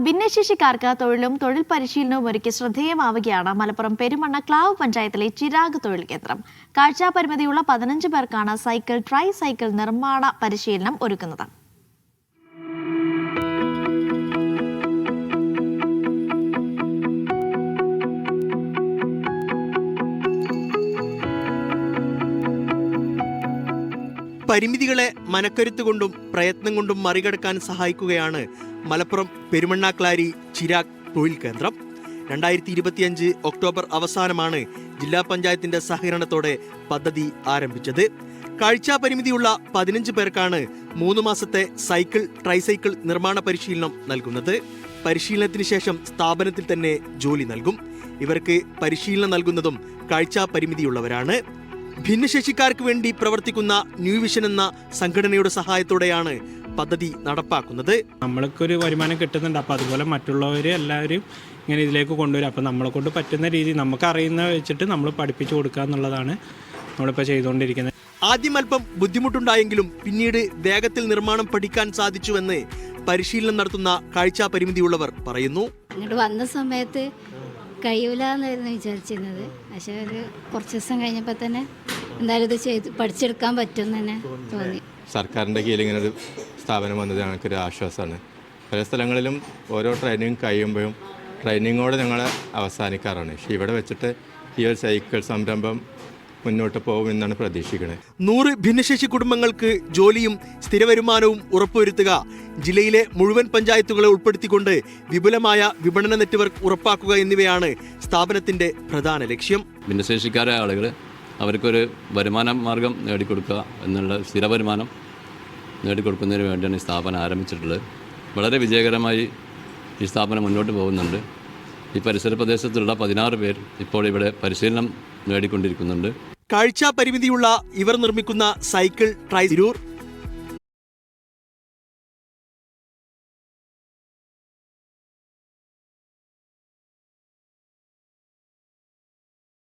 ഭിന്നശേഷിക്കാർക്ക് തൊഴിലും തൊഴിൽ പരിശീലനവും ഒരുക്കി ശ്രദ്ധേയമാവുകയാണ് മലപ്പുറം പെരുമണ്ണ ക്ലാവ് പഞ്ചായത്തിലെ ചിരാഗ് തൊഴിൽ കേന്ദ്രം. കാഴ്ചാപരിമിതിയുള്ള 15 പേർക്കാണ് സൈക്കിൾ, ട്രൈ സൈക്കിൾ നിർമ്മാണ പരിശീലനം ഒരുക്കുന്നത്. പരിമിതികളെ മനക്കരുത്ത് കൊണ്ടും പ്രയത്നം കൊണ്ടും മറികടക്കാൻ സഹായിക്കുകയാണ് മലപ്പുറം പെരുമണ്ണാക്ലാരി ചിരാഗ് തൊഴിൽ കേന്ദ്രം. 2025 ഒക്ടോബർ അവസാനമാണ് ജില്ലാ പഞ്ചായത്തിന്റെ സഹകരണത്തോടെ പദ്ധതി ആരംഭിച്ചത്. കാഴ്ചാപരിമിതിയുള്ള 15 പേർക്കാണ് 3 മാസത്തെ സൈക്കിൾ, ട്രൈസൈക്കിൾ നിർമ്മാണ പരിശീലനം നൽകുന്നത്. പരിശീലനത്തിന് ശേഷം സ്ഥാപനത്തിൽ തന്നെ ജോലി നൽകും. ഇവർക്ക് പരിശീലനം നൽകുന്നതും കാഴ്ചാപരിമിതിയുള്ളവരാണ്. ഭിന്നശേഷിക്കാർക്ക് വേണ്ടി പ്രവർത്തിക്കുന്ന ന്യൂ വിഷൻ എന്ന സംഘടനയുടെ സഹായത്തോടെയാണ് പദ്ധതി നടപ്പാക്കുന്നത്. നമ്മൾക്കൊരു വരുമാനം കിട്ടുന്നുണ്ട്. അപ്പോൾ അതുപോലെ മറ്റുള്ളവർ എല്ലാവരും ഇങ്ങനെ ഇതിലേക്ക് കൊണ്ടുവരും. അപ്പോൾ നമ്മളെ കൊണ്ട് പറ്റുന്ന രീതി നമുക്കറിയുന്ന വെച്ചിട്ട് നമ്മൾ പഠിപ്പിച്ചു കൊടുക്കുക എന്നുള്ളതാണ് നമ്മളിപ്പോൾ ചെയ്തുകൊണ്ടിരിക്കുന്നത്. ആദ്യം അല്പം ബുദ്ധിമുട്ടുണ്ടായെങ്കിലും പിന്നീട് വേഗത്തിൽ നിർമ്മാണം പഠിക്കാൻ സാധിച്ചുവെന്ന് പരിശീലനം നടത്തുന്ന കാഴ്ചാപരിമിതിയുള്ളവർ പറയുന്നു. ഇങ്ങോട്ട് വന്ന സമയത്ത് കഴിയൂല എന്നായിരുന്നു വിചാരിച്ചിരുന്നത്. പക്ഷേ ഒരു കുറച്ച് ദിവസം കഴിഞ്ഞപ്പോൾ തന്നെ എന്തായാലും ഇത് ചെയ്ത് പഠിച്ചെടുക്കാൻ പറ്റുമെന്ന് തന്നെ തോന്നി. സർക്കാരിൻ്റെ കീഴിൽ ഇങ്ങനെ ഒരു സ്ഥാപനം വന്നത് ഞങ്ങൾക്കൊരു ആശ്വാസമാണ്. പല സ്ഥലങ്ങളിലും ഓരോ ട്രെയിനിങ് കഴിയുമ്പോഴും ട്രെയിനിങ്ങോടെ ഞങ്ങൾ അവസാനിക്കാറാണ്. പക്ഷേ ഇവിടെ വെച്ചിട്ട് ഈ ഒരു സൈക്കിൾ സംരംഭം മുന്നോട്ട് പോകുമെന്നാണ് പ്രതീക്ഷിക്കുന്നത്. 100 ഭിന്നശേഷി കുടുംബങ്ങൾക്ക് ജോലിയും സ്ഥിരവരുമാനവും ഉറപ്പുവരുത്തുക, ജില്ലയിലെ മുഴുവൻ പഞ്ചായത്തുകളെ ഉൾപ്പെടുത്തിക്കൊണ്ട് വിപുലമായ വിപണന നെറ്റ്വർക്ക് ഉറപ്പാക്കുക എന്നിവയാണ് സ്ഥാപനത്തിന്റെ പ്രധാന ലക്ഷ്യം. ഭിന്നശേഷിക്കാരായ ആളുകൾ അവർക്കൊരു വരുമാന മാർഗം നേടിക്കൊടുക്കുക എന്നുള്ള സ്ഥിര വരുമാനം നേടിക്കൊടുക്കുന്നതിന് വേണ്ടിയാണ് ഈ സ്ഥാപനം ആരംഭിച്ചിട്ടുള്ളത്. വളരെ വിജയകരമായി ഈ സ്ഥാപനം മുന്നോട്ട് പോകുന്നുണ്ട്. ഈ പരിസര പ്രദേശത്തുള്ള 16 പേർ ഇപ്പോൾ ഇവിടെ പരിശീലനം നേടിക്കൊണ്ടിരിക്കുന്നുണ്ട്. കാഴ്ചാപരിമിതിയുള്ള ഇവർ നിർമ്മിക്കുന്ന സൈക്കിൾ, ട്രൈ തിരൂർ,